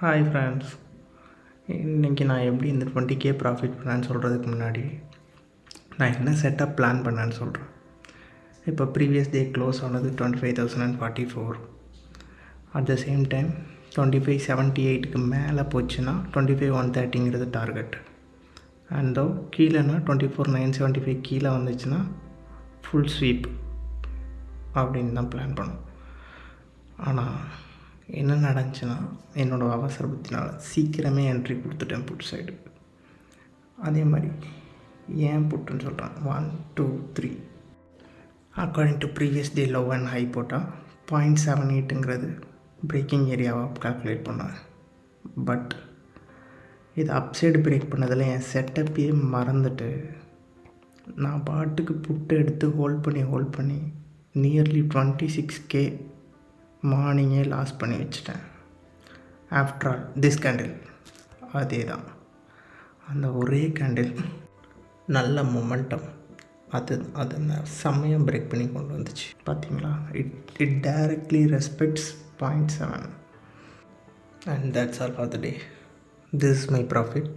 Hi friends, இன்றைக்கி நான் எப்படி இந்த 20K ப்ராஃபிட் பண்ணேன்னு சொல்கிறதுக்கு முன்னாடி நான் என்ன செட்டப் பிளான் பண்ணேன்னு சொல்கிறேன். இப்போ ப்ரீவியஸ் டே க்ளோஸ் ஆனது 25,044. அட் த சேம் டைம் 2578க்கு மேலே போச்சுன்னா 25,130ங்கிறது டார்கெட். அண்ட் தோ கீழேனா 24,975 கீழே வந்துச்சுன்னா ஃபுல் ஸ்வீப் அப்படின்னு தான் பிளான் பண்ணோம். ஆனால் என்ன நடந்துச்சுன்னா, என்னோடய அவசர புத்தினால் சீக்கிரமே என்ட்ரி கொடுத்துட்டேன் புட் சைடு. அதே மாதிரி ஏன் புட்டுன்னு சொல்கிறேன், 1 2 3 according to previous day low and high போட்டால் 0.78ங்கிறது பிரேக்கிங் ஏரியாவாக கால்குலேட் பண்ணேன். பட் இது அப்சைடு பிரேக் பண்ணதில் என் செட்டப்பையே மறந்துட்டு நான் பாட்டுக்கு புட்டு எடுத்து ஹோல்ட் பண்ணி நியர்லி 26K மார்னிங்கே லாஸ் பண்ணி வச்சிட்டேன். ஆஃப்டர் ஆல் திஸ் கேண்டில் அதே தான், அந்த ஒரே கேண்டில் நல்ல மொமெண்டம் அது செம்மையாக பிரேக் பண்ணி கொண்டு வந்துச்சு. பார்த்தீங்களா, it directly respects 0.7 and that's all for the day. This is my profit.